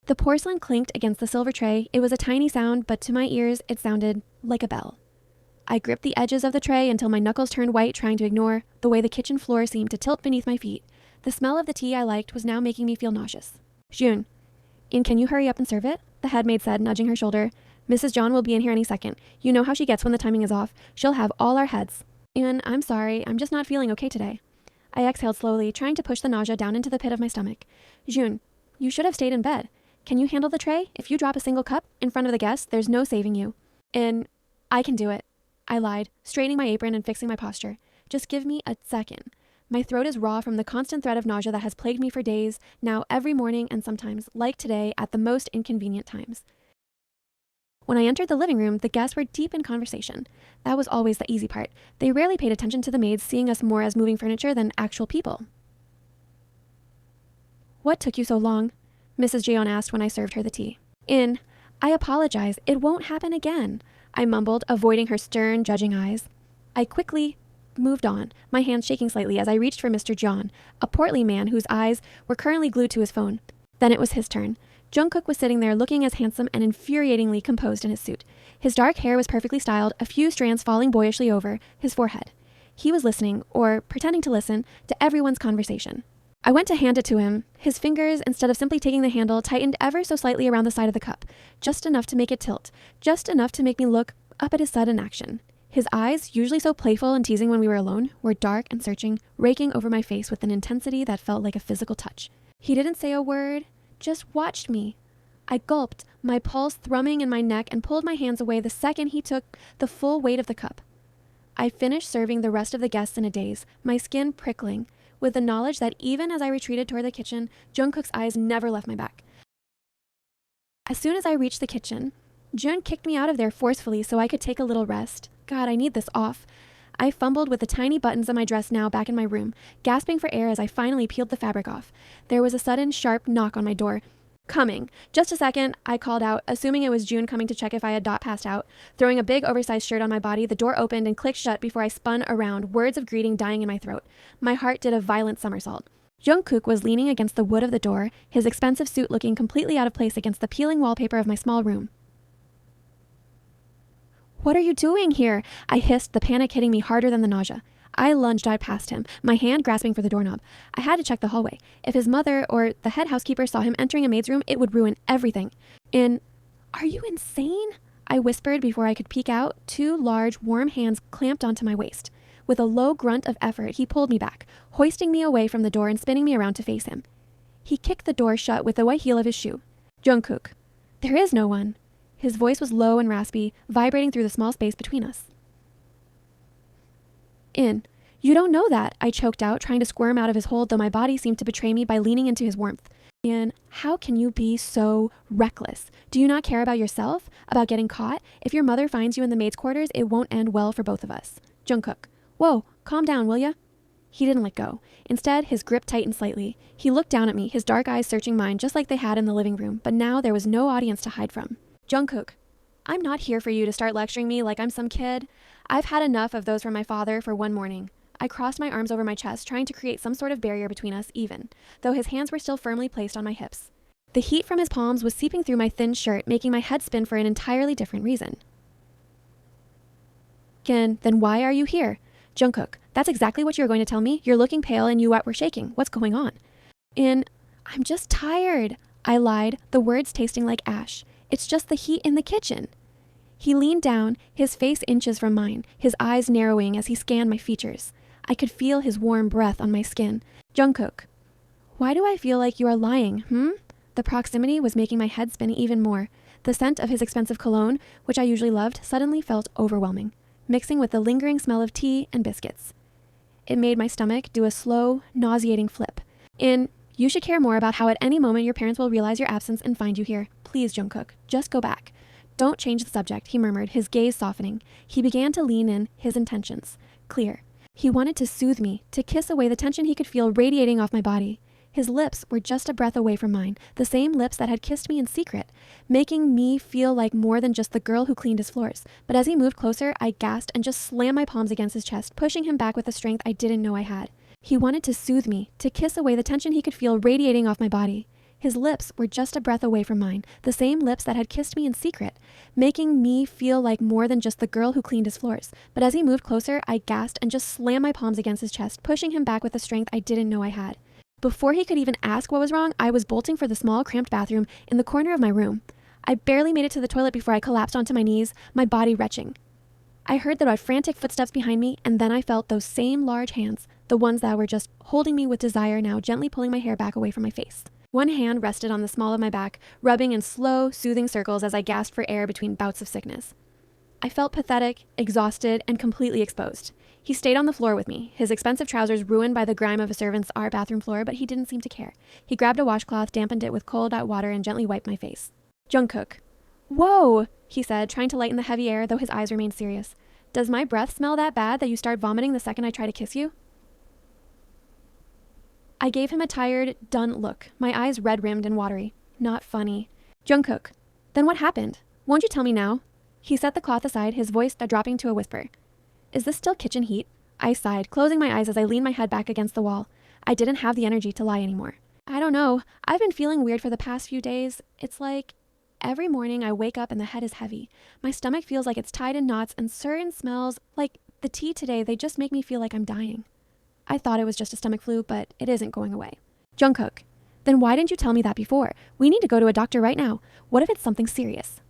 The porcelain clinked against the silver tray. It was a tiny sound, but to my ears, it sounded like a bell. I gripped the edges of the tray until my knuckles turned white, trying to ignore the way the kitchen floor seemed to tilt beneath my feet. The smell of the tea I liked was now making me feel nauseous. June, can you hurry up and serve it? The head maid said, nudging her shoulder. Mrs. John will be in here any second. You know how she gets when the timing is off. She'll have all our heads. And I'm sorry, I'm just not feeling okay today. I exhaled slowly, trying to push the nausea down into the pit of my stomach. June, you should have stayed in bed. Can you handle the tray? If you drop a single cup in front of the guests, there's no saving you. I can do it. I lied, straightening my apron and fixing my posture. Just give me a second. My throat is raw from the constant threat of nausea that has plagued me for days, now every morning and sometimes, like today, at the most inconvenient times. When I entered the living room, the guests were deep in conversation. That was always the easy part. They rarely paid attention to the maids, seeing us more as moving furniture than actual people. What took you so long? Mrs. Jeon asked when I served her the tea. I apologize. It won't happen again, I mumbled, avoiding her stern, judging eyes. I quickly moved on, my hand shaking slightly as I reached for Mr. John, a portly man whose eyes were currently glued to his phone. Then it was his turn. Jungkook was sitting there looking as handsome and infuriatingly composed in his suit. His dark hair was perfectly styled, a few strands falling boyishly over his forehead. He was listening, or pretending to listen, to everyone's conversation. I went to hand it to him. His fingers, instead of simply taking the handle, tightened ever so slightly around the side of the cup, just enough to make it tilt, just enough to make me look up at his sudden action. His eyes, usually so playful and teasing when we were alone, were dark and searching, raking over my face with an intensity that felt like a physical touch. He didn't say a word, just watched me. I gulped, my pulse thrumming in my neck, and pulled my hands away the second he took the full weight of the cup. I finished serving the rest of the guests in a daze, my skin prickling, with the knowledge that even as I retreated toward the kitchen, Jungkook's eyes never left my back. As soon as I reached the kitchen, Jun kicked me out of there forcefully so I could take a little rest. God, I need this off. I fumbled with the tiny buttons of my dress now back in my room, gasping for air as I finally peeled the fabric off. There was a sudden, sharp knock on my door. Coming. Just a second, I called out, assuming it was June coming to check if I had not passed out. Throwing a big oversized shirt on my body, the door opened and clicked shut before I spun around, words of greeting dying in my throat. My heart did a violent somersault. Jungkook was leaning against the wood of the door, his expensive suit looking completely out of place against the peeling wallpaper of my small room. What are you doing here? I hissed, the panic hitting me harder than the nausea. I lunged out past him, my hand grasping for the doorknob. I had to check the hallway. If his mother or the head housekeeper saw him entering a maid's room, it would ruin everything. Are you insane? I whispered before I could peek out. Two large, warm hands clamped onto my waist. With a low grunt of effort, he pulled me back, hoisting me away from the door and spinning me around to face him. He kicked the door shut with the white heel of his shoe. Jungkook. There is no one. His voice was low and raspy, vibrating through the small space between us. You don't know that, I choked out, trying to squirm out of his hold, though my body seemed to betray me by leaning into his warmth. How can you be so reckless? Do you not care about yourself? About getting caught? If your mother finds you in the maid's quarters, it won't end well for both of us. Jungkook. Whoa, calm down, will ya? He didn't let go. Instead, his grip tightened slightly. He looked down at me, his dark eyes searching mine just like they had in the living room, but now there was no audience to hide from. Jungkook. I'm not here for you to start lecturing me like I'm some kid. I've had enough of those from my father for one morning. I crossed my arms over my chest, trying to create some sort of barrier between us, even, though his hands were still firmly placed on my hips. The heat from his palms was seeping through my thin shirt, making my head spin for an entirely different reason. Then why are you here? Jungkook, that's exactly what you're going to tell me. You're looking pale and you were shaking. What's going on? I'm just tired, I lied, the words tasting like ash. It's just the heat in the kitchen. He leaned down, his face inches from mine, his eyes narrowing as he scanned my features. I could feel his warm breath on my skin. Jungkook, why do I feel like you are lying, The proximity was making my head spin even more. The scent of his expensive cologne, which I usually loved, suddenly felt overwhelming, mixing with the lingering smell of tea and biscuits. It made my stomach do a slow, nauseating flip. You should care more about how at any moment your parents will realize your absence and find you here. Please, Jungkook, just go back. Don't change the subject, he murmured, his gaze softening. He began to lean in, his intentions clear. He wanted to soothe me, to kiss away the tension he could feel radiating off my body. His lips were just a breath away from mine, the same lips that had kissed me in secret, making me feel like more than just the girl who cleaned his floors. But as he moved closer, I gasped and just slammed my palms against his chest, pushing him back with a strength I didn't know I had. He wanted to soothe me, to kiss away the tension he could feel radiating off my body. His lips were just a breath away from mine, the same lips that had kissed me in secret, making me feel like more than just the girl who cleaned his floors. But as he moved closer, I gasped and just slammed my palms against his chest, pushing him back with a strength I didn't know I had. Before he could even ask what was wrong, I was bolting for the small, cramped bathroom in the corner of my room. I barely made it to the toilet before I collapsed onto my knees, my body retching. I heard the frantic footsteps behind me, and then I felt those same large hands, the ones that were just holding me with desire now, gently pulling my hair back away from my face. One hand rested on the small of my back, rubbing in slow, soothing circles as I gasped for air between bouts of sickness. I felt pathetic, exhausted, and completely exposed. He stayed on the floor with me, his expensive trousers ruined by the grime of a servant's art bathroom floor, but he didn't seem to care. He grabbed a washcloth, dampened it with cold hot water, and gently wiped my face. Jungkook. Whoa, he said, trying to lighten the heavy air, though his eyes remained serious. Does my breath smell that bad that you start vomiting the second I try to kiss you? I gave him a tired, done look, my eyes red-rimmed and watery. Not funny. Jungkook, then what happened? Won't you tell me now? He set the cloth aside, his voice dropping to a whisper. Is this still kitchen heat? I sighed, closing my eyes as I leaned my head back against the wall. I didn't have the energy to lie anymore. I don't know. I've been feeling weird for the past few days. It's like every morning I wake up and the head is heavy. My stomach feels like it's tied in knots, and certain smells, like the tea today, they just make me feel like I'm dying. I thought it was just a stomach flu, but it isn't going away. Jungkook, then why didn't you tell me that before? We need to go to a doctor right now. What if it's something serious?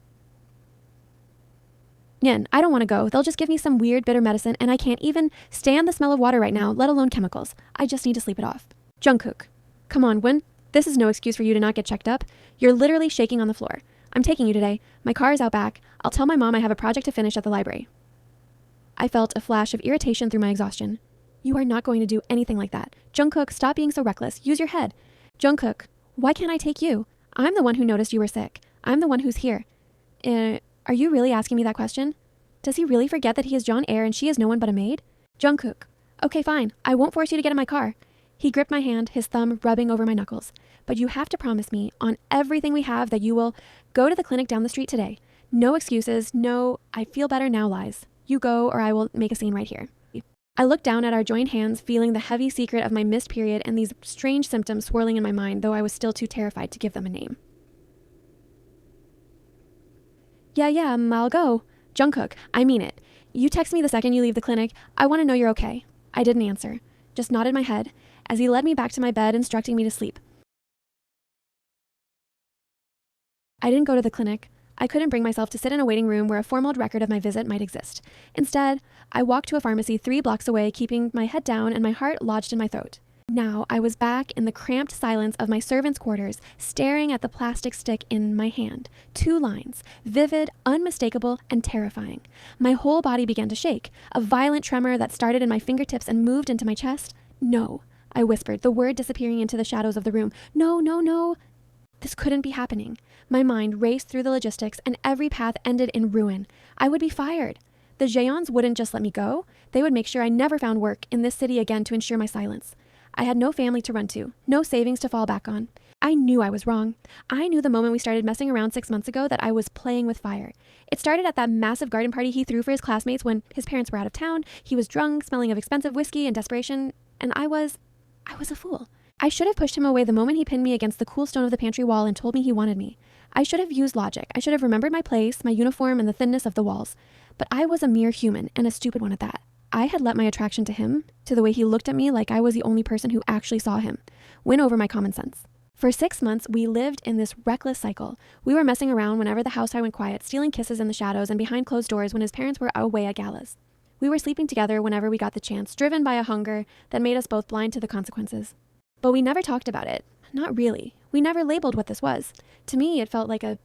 Yin, I don't want to go. They'll just give me some weird bitter medicine, and I can't even stand the smell of water right now, let alone chemicals. I just need to sleep it off. Jungkook, come on, Win. This is no excuse for you to not get checked up. You're literally shaking on the floor. I'm taking you today. My car is out back. I'll tell my mom I have a project to finish at the library. I felt a flash of irritation through my exhaustion. You are not going to do anything like that. Jungkook, stop being so reckless. Use your head. Jungkook, why can't I take you? I'm the one who noticed you were sick. I'm the one who's here. Are you really asking me that question? Does he really forget that he is 𝐲𝐮 and she is no one but a maid? Jungkook, okay, fine. I won't force you to get in my car. He gripped my hand, his thumb rubbing over my knuckles. But you have to promise me, on everything we have, that you will go to the clinic down the street today. No excuses, no I feel better now lies. You go or I will make a scene right here. I looked down at our joined hands, feeling the heavy secret of my missed period and these strange symptoms swirling in my mind, though I was still too terrified to give them a name. Yeah, I'll go. Jungkook, I mean it. You text me the second you leave the clinic. I want to know you're okay. I didn't answer, just nodded my head as he led me back to my bed, instructing me to sleep. I didn't go to the clinic. I couldn't bring myself to sit in a waiting room where a formal record of my visit might exist. Instead, I walked to a pharmacy 3 blocks away, keeping my head down and my heart lodged in my throat. Now I was back in the cramped silence of my servant's quarters, staring at the plastic stick in my hand. 2 lines, vivid, unmistakable, and terrifying. My whole body began to shake, a violent tremor that started in my fingertips and moved into my chest. No, I whispered, the word disappearing into the shadows of the room. No. This couldn't be happening. My mind raced through the logistics, and every path ended in ruin. I would be fired. The 𝐲𝐮s wouldn't just let me go. They would make sure I never found work in this city again to ensure my silence. I had no family to run to, no savings to fall back on. I knew I was wrong. I knew the moment we started messing around 6 months ago that I was playing with fire. It started at that massive garden party he threw for his classmates when his parents were out of town. He was drunk, smelling of expensive whiskey and desperation, and I was a fool. I should have pushed him away the moment he pinned me against the cool stone of the pantry wall and told me he wanted me. I should have used logic. I should have remembered my place, my uniform, and the thinness of the walls. But I was a mere human, and a stupid one at that. I had let my attraction to him, to the way he looked at me like I was the only person who actually saw him, win over my common sense. For 6 months, we lived in this reckless cycle. We were messing around whenever the house went quiet, stealing kisses in the shadows and behind closed doors when his parents were away at galas. We were sleeping together whenever we got the chance, driven by a hunger that made us both blind to the consequences. But we never talked about it. Not really. We never labeled what this was. To me, it felt like a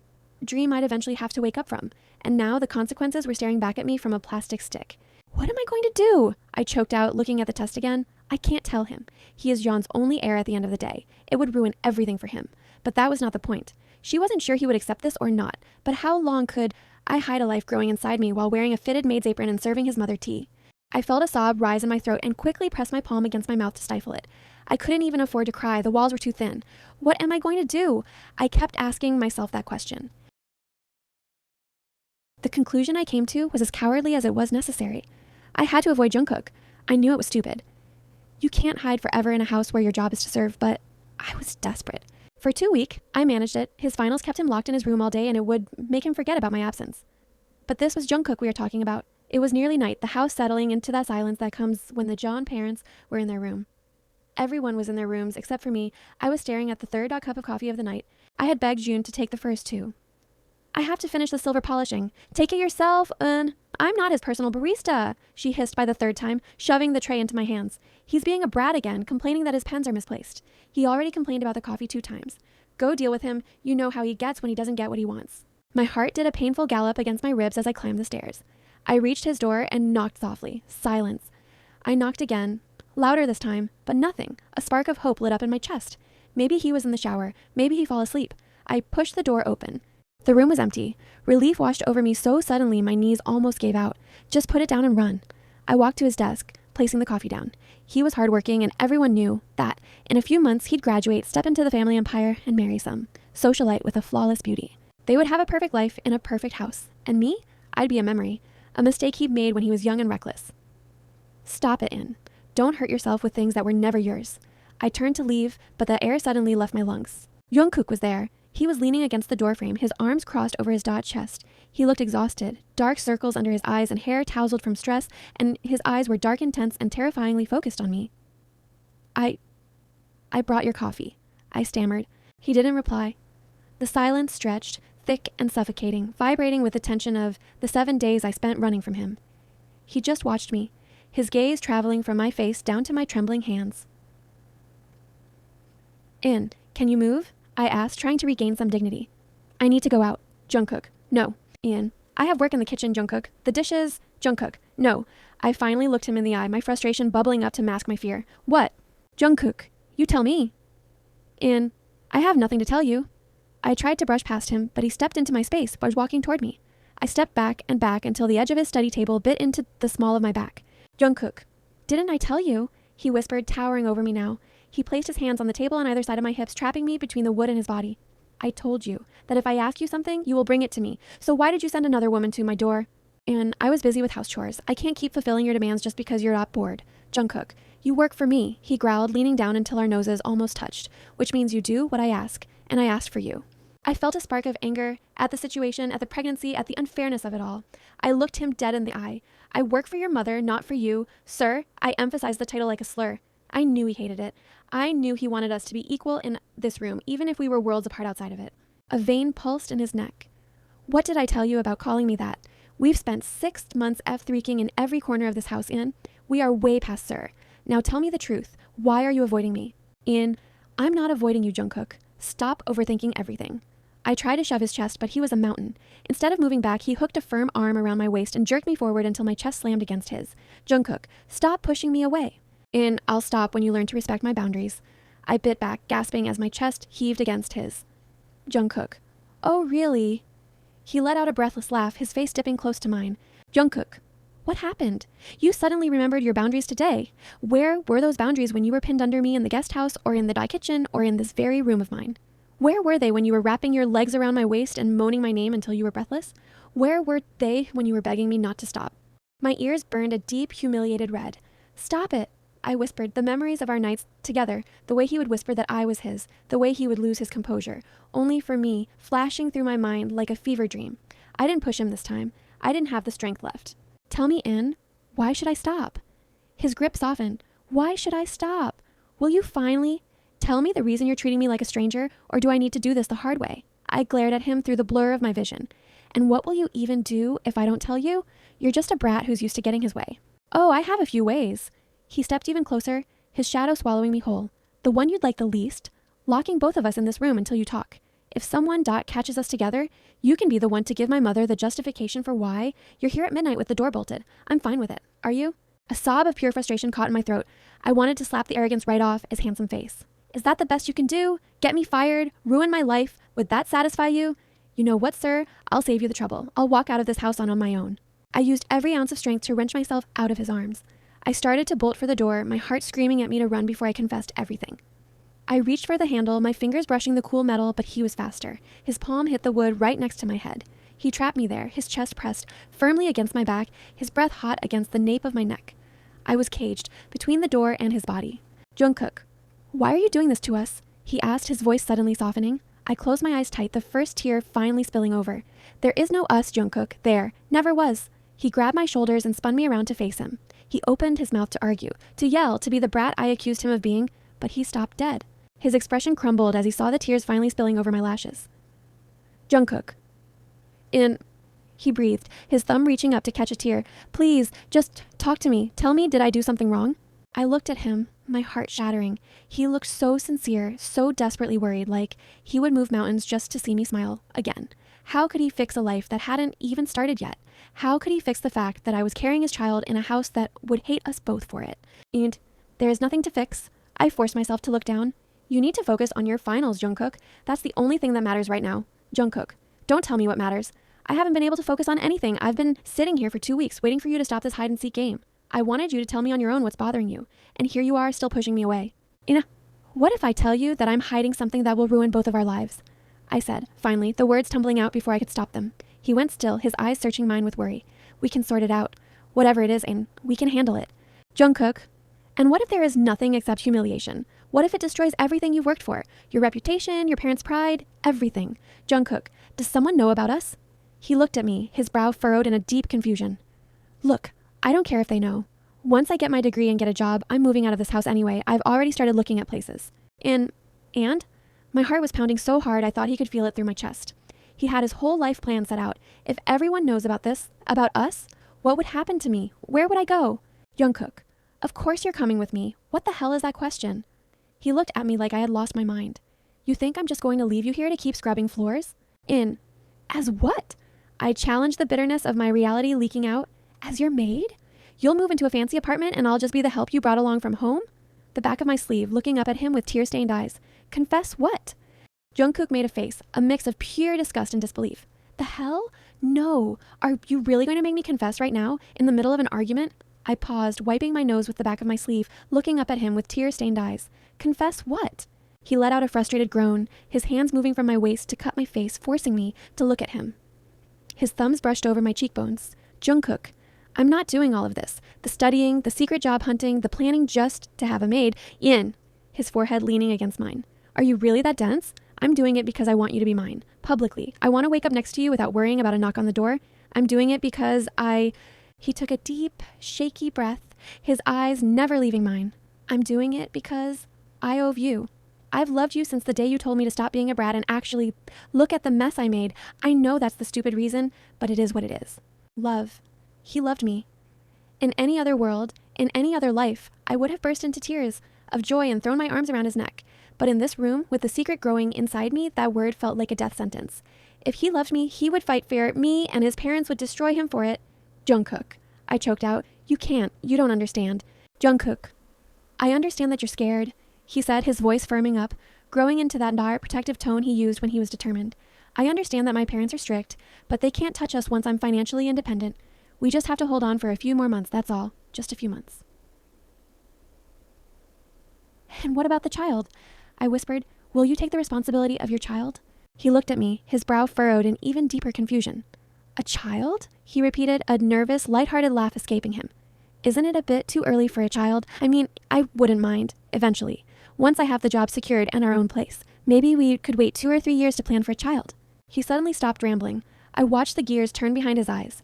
dream I'd eventually have to wake up from. And now the consequences were staring back at me from a plastic stick. What am I going to do? I choked out, looking at the test again. I can't tell him. He is 𝐲𝐮's only heir at the end of the day. It would ruin everything for him. But that was not the point. She wasn't sure he would accept this or not. But how long could I hide a life growing inside me while wearing a fitted maid's apron and serving his mother tea? I felt a sob rise in my throat and quickly pressed my palm against my mouth to stifle it. I couldn't even afford to cry. The walls were too thin. What am I going to do? I kept asking myself that question. The conclusion I came to was as cowardly as it was necessary. I had to avoid Jungkook. I knew it was stupid. You can't hide forever in a house where your job is to serve, but I was desperate. For 2 weeks, I managed it. His finals kept him locked in his room all day and it would make him forget about my absence. But this was Jungkook we were talking about. It was nearly night, the house settling into that silence that comes when the Jeon parents were in their room. Everyone was in their rooms except for me. I was staring at the third cup of coffee of the night. I had begged June to take the first 2. I have to finish the silver polishing. Take it yourself, I'm not his personal barista, she hissed by the 3rd time, shoving the tray into my hands. He's being a brat again, complaining that his pens are misplaced. He already complained about the coffee 2 times. Go deal with him. You know how he gets when he doesn't get what he wants. My heart did a painful gallop against my ribs as I climbed the stairs. I reached his door and knocked softly. Silence. I knocked again, louder this time, but nothing. A spark of hope lit up in my chest. Maybe he was in the shower. Maybe he fell asleep. I pushed the door open. The room was empty. Relief washed over me so suddenly my knees almost gave out. Just put it down and run. I walked to his desk, placing the coffee down. He was hardworking, and everyone knew that in a few months he'd graduate, step into the family empire, and marry some socialite with a flawless beauty. They would have a perfect life in a perfect house. And me? I'd be a memory. A mistake he'd made when he was young and reckless. Stop it, In. Don't hurt yourself with things that were never yours. I turned to leave, but the air suddenly left my lungs. Jungkook was there. He was leaning against the doorframe, his arms crossed over his chest. He looked exhausted, dark circles under his eyes and hair tousled from stress, and his eyes were dark, intense, and terrifyingly focused on me. I brought your coffee, I stammered. He didn't reply. The silence stretched, thick and suffocating, vibrating with the tension of the 7 days I spent running from him. He just watched me, his gaze traveling from my face down to my trembling hands. In, can you move? I asked, trying to regain some dignity. I need to go out. Jungkook. No. Ian. I have work in the kitchen, Jungkook. The dishes. Jungkook. No. I finally looked him in the eye, my frustration bubbling up to mask my fear. What? Jungkook. You tell me. Ian. I have nothing to tell you. I tried to brush past him, but he stepped into my space, was walking toward me. I stepped back and back until the edge of his study table bit into the small of my back. Jungkook. Didn't I tell you? He whispered, towering over me now. He placed his hands on the table on either side of my hips, trapping me between the wood and his body. I told you that if I ask you something, you will bring it to me. So why did you send another woman to my door? And I was busy with house chores. I can't keep fulfilling your demands just because you're not bored. Jungkook, you work for me, he growled, leaning down until our noses almost touched, which means you do what I ask, and I asked for you. I felt a spark of anger at the situation, at the pregnancy, at the unfairness of it all. I looked him dead in the eye. I work for your mother, not for you. Sir, I emphasized the title like a slur. I knew he hated it. I knew he wanted us to be equal in this room, even if we were worlds apart outside of it. A vein pulsed in his neck. What did I tell you about calling me that? We've spent 6 months F3king in every corner of this house, Ian. We are way past sir. Now tell me the truth. Why are you avoiding me? Ian, I'm not avoiding you, Jungkook. Stop overthinking everything. I tried to shove his chest, but he was a mountain. Instead of moving back, he hooked a firm arm around my waist and jerked me forward until my chest slammed against his. Jungkook, stop pushing me away. In, I'll stop when you learn to respect my boundaries. I bit back, gasping as my chest heaved against his. Jungkook. Oh, really? He let out a breathless laugh, his face dipping close to mine. Jungkook. What happened? You suddenly remembered your boundaries today. Where were those boundaries when you were pinned under me in the guest house or in the dye kitchen or in this very room of mine? Where were they when you were wrapping your legs around my waist and moaning my name until you were breathless? Where were they when you were begging me not to stop? My ears burned a deep, humiliated red. Stop it. I whispered, the memories of our nights together, the way he would whisper that I was his, the way he would lose his composure, only for me, flashing through my mind like a fever dream. I didn't push him this time. I didn't have the strength left. Tell me, In, why should I stop? His grip softened. Why should I stop? Will you finally tell me the reason you're treating me like a stranger, or do I need to do this the hard way? I glared at him through the blur of my vision. And what will you even do if I don't tell you? You're just a brat who's used to getting his way. Oh, I have a few ways. He stepped even closer, his shadow swallowing me whole. The one you'd like the least? Locking both of us in this room until you talk. If someone catches us together, you can be the one to give my mother the justification for why you're here at midnight with the door bolted. I'm fine with it. Are you? A sob of pure frustration caught in my throat. I wanted to slap the arrogance right off his handsome face. Is that the best you can do? Get me fired? Ruin my life? Would that satisfy you? You know what, sir? I'll save you the trouble. I'll walk out of this house on my own. I used every ounce of strength to wrench myself out of his arms. I started to bolt for the door, my heart screaming at me to run before I confessed everything. I reached for the handle, my fingers brushing the cool metal, but he was faster. His palm hit the wood right next to my head. He trapped me there, his chest pressed firmly against my back, his breath hot against the nape of my neck. I was caged between the door and his body. Jungkook, why are you doing this to us? he asked, his voice suddenly softening. I closed my eyes tight, the first tear finally spilling over. There is no us, Jungkook. There. Never was. He grabbed my shoulders and spun me around to face him. He opened his mouth to argue, to yell, to be the brat I accused him of being, but he stopped dead. His expression crumbled as he saw the tears finally spilling over my lashes. Jungkook. He breathed, his thumb reaching up to catch a tear. Please, just talk to me. Tell me, did I do something wrong? I looked at him, my heart shattering. He looked so sincere, so desperately worried, like he would move mountains just to see me smile again. How could he fix a life that hadn't even started yet? How could he fix the fact that I was carrying his child in a house that would hate us both for it? And there is nothing to fix. I forced myself to look down. You need to focus on your finals, Jungkook. That's the only thing that matters right now. Jungkook, don't tell me what matters. I haven't been able to focus on anything. I've been sitting here for 2 weeks waiting for you to stop this hide-and-seek game. I wanted you to tell me on your own what's bothering you, and here you are still pushing me away. What if I tell you that I'm hiding something that will ruin both of our lives? I said, finally, the words tumbling out before I could stop them. He went still, his eyes searching mine with worry. We can sort it out. Whatever it is, and we can handle it. Jungkook. And what if there is nothing except humiliation? What if it destroys everything you've worked for? Your reputation, your parents' pride, everything. Jungkook, does someone know about us? He looked at me, his brow furrowed in a deep confusion. Look, I don't care if they know. Once I get my degree and get a job, I'm moving out of this house anyway. I've already started looking at places. And? My heart was pounding so hard I thought he could feel it through my chest. He had his whole life plan set out. If everyone knows about this, about us, what would happen to me? Where would I go? Jungkook, of course you're coming with me. What the hell is that question? He looked at me like I had lost my mind. You think I'm just going to leave you here to keep scrubbing floors? As what? I challenged the bitterness of my reality leaking out. As your maid? You'll move into a fancy apartment and I'll just be the help you brought along from home? The back of my sleeve, looking up at him with tear-stained eyes. Confess what? Jungkook made a face, a mix of pure disgust and disbelief. The hell? No. Are you really going to make me confess right now, in the middle of an argument? I paused, wiping my nose with the back of my sleeve, looking up at him with tear-stained eyes. Confess what? He let out a frustrated groan, his hands moving from my waist to cut my face, forcing me to look at him. His thumbs brushed over my cheekbones. Jungkook, I'm not doing all of this. The studying, the secret job hunting, the planning just to have a maid. His forehead leaning against mine. Are you really that dense? I'm doing it because I want you to be mine. Publicly. I want to wake up next to you without worrying about a knock on the door. I'm doing it because He took a deep, shaky breath, his eyes never leaving mine. I'm doing it because I owe you. I've loved you since the day you told me to stop being a brat and actually look at the mess I made. I know that's the stupid reason, but it is what it is. Love. He loved me. In any other world, in any other life, I would have burst into tears of joy and thrown my arms around his neck. But in this room, with the secret growing inside me, that word felt like a death sentence. If he loved me, he would fight for me, and his parents would destroy him for it. Jungkook. I choked out. You can't. You don't understand. Jungkook. I understand that you're scared, he said, his voice firming up, growing into that dark, protective tone he used when he was determined. I understand that my parents are strict, but they can't touch us once I'm financially independent. We just have to hold on for a few more months, that's all. Just a few months. And what about the child? I whispered. Will you take the responsibility of your child? He looked at me, his brow furrowed in even deeper confusion. A child? He repeated, a nervous, light-hearted laugh escaping him. Isn't it a bit too early for a child? I mean, I wouldn't mind, eventually. Once I have the job secured and our own place. Maybe we could wait 2 or 3 years to plan for a child. He suddenly stopped rambling. I watched the gears turn behind his eyes.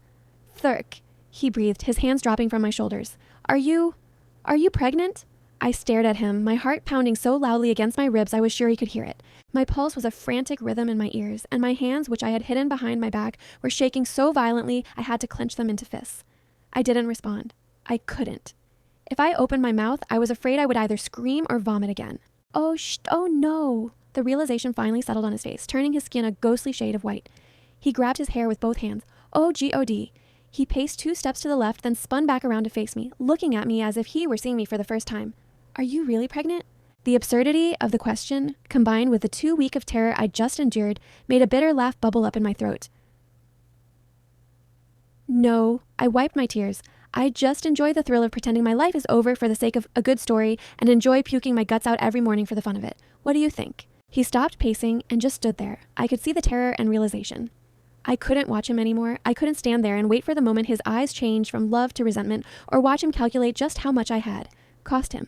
Thurk, he breathed, his hands dropping from my shoulders. Are you pregnant? I stared at him, my heart pounding so loudly against my ribs I was sure he could hear it. My pulse was a frantic rhythm in my ears, and my hands, which I had hidden behind my back, were shaking so violently I had to clench them into fists. I didn't respond. I couldn't. If I opened my mouth, I was afraid I would either scream or vomit again. Oh no. The realization finally settled on his face, turning his skin a ghostly shade of white. He grabbed his hair with both hands. Oh, G-O-D. He paced 2 steps to the left, then spun back around to face me, looking at me as if he were seeing me for the first time. Are you really pregnant? The absurdity of the question, combined with the 2 weeks of terror I'd just endured, made a bitter laugh bubble up in my throat. No, I wiped my tears. I just enjoy the thrill of pretending my life is over for the sake of a good story and enjoy puking my guts out every morning for the fun of it. What do you think? He stopped pacing and just stood there. I could see the terror and realization. I couldn't watch him anymore. I couldn't stand there and wait for the moment his eyes changed from love to resentment or watch him calculate just how much I had cost him.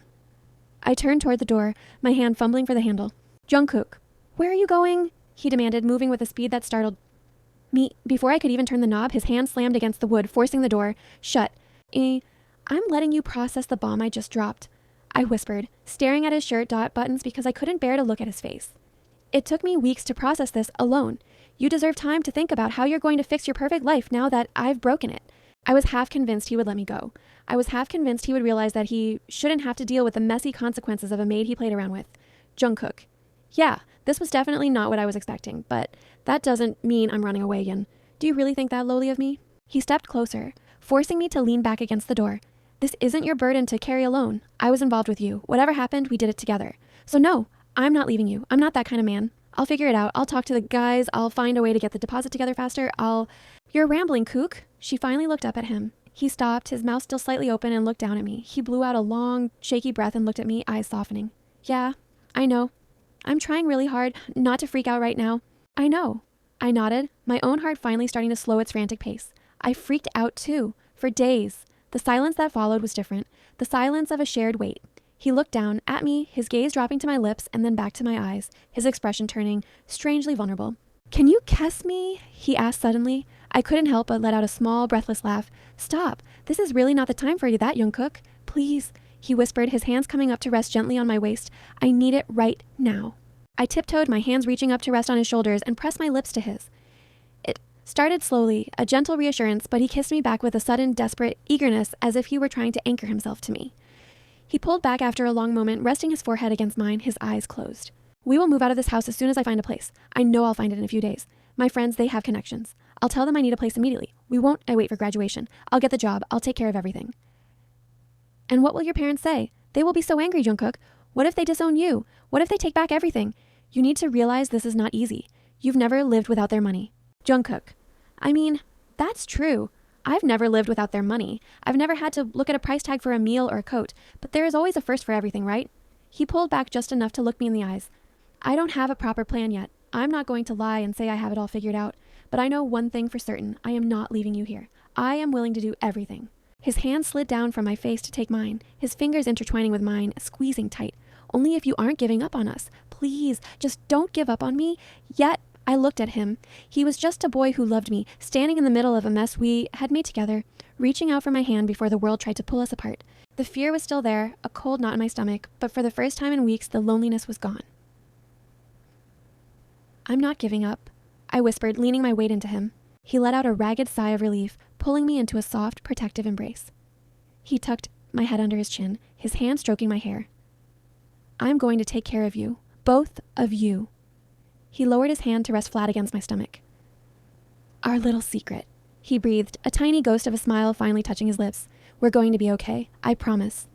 I turned toward the door, my hand fumbling for the handle. Jungkook, where are you going? He demanded, moving with a speed that startled me. Before I could even turn the knob, his hand slammed against the wood, forcing the door shut. I'm letting you process the bomb I just dropped, I whispered, staring at his shirt buttons because I couldn't bear to look at his face. It took me weeks to process this alone. You deserve time to think about how you're going to fix your perfect life now that I've broken it. I was half convinced he would let me go. I was half convinced he would realize that he shouldn't have to deal with the messy consequences of a maid he played around with. Jungkook. Yeah, this was definitely not what I was expecting, but that doesn't mean I'm running away again. Do you really think that lowly of me? He stepped closer, forcing me to lean back against the door. This isn't your burden to carry alone. I was involved with you. Whatever happened, we did it together. So no, I'm not leaving you. I'm not that kind of man. I'll figure it out. I'll talk to the guys. I'll find a way to get the deposit together faster. You're rambling, Kook. She finally looked up at him. He stopped, his mouth still slightly open, and looked down at me. He blew out a long, shaky breath and looked at me, eyes softening. Yeah, I know. I'm trying really hard not to freak out right now. I know. I nodded, my own heart finally starting to slow its frantic pace. I freaked out too, for days. The silence that followed was different, the silence of a shared weight. He looked down at me, his gaze dropping to my lips and then back to my eyes, his expression turning strangely vulnerable. Can you kiss me? He asked suddenly. I couldn't help but let out a small, breathless laugh. Stop. This is really not the time for that, Jungkook. Please, he whispered, his hands coming up to rest gently on my waist. I need it right now. I tiptoed, my hands reaching up to rest on his shoulders, and pressed my lips to his. It started slowly, a gentle reassurance, but he kissed me back with a sudden, desperate eagerness, as if he were trying to anchor himself to me. He pulled back after a long moment, resting his forehead against mine, his eyes closed. We will move out of this house as soon as I find a place. I know I'll find it in a few days. My friends, they have connections. I'll tell them I need a place immediately. I wait for graduation. I'll get the job. I'll take care of everything. And what will your parents say? They will be so angry, Jungkook. What if they disown you? What if they take back everything? You need to realize this is not easy. You've never lived without their money. Jungkook. I mean, that's true. I've never lived without their money. I've never had to look at a price tag for a meal or a coat, but there is always a first for everything, right? He pulled back just enough to look me in the eyes. I don't have a proper plan yet. I'm not going to lie and say I have it all figured out, but I know one thing for certain. I am not leaving you here. I am willing to do everything. His hand slid down from my face to take mine, his fingers intertwining with mine, squeezing tight. Only if you aren't giving up on us. Please, just don't give up on me. Yet, I looked at him. He was just a boy who loved me, standing in the middle of a mess we had made together, reaching out for my hand before the world tried to pull us apart. The fear was still there, a cold knot in my stomach, but for the first time in weeks, the loneliness was gone. I'm not giving up, I whispered, leaning my weight into him. He let out a ragged sigh of relief, pulling me into a soft, protective embrace. He tucked my head under his chin, his hand stroking my hair. I'm going to take care of you, both of you. He lowered his hand to rest flat against my stomach. Our little secret, he breathed, a tiny ghost of a smile finally touching his lips. We're going to be okay, I promise.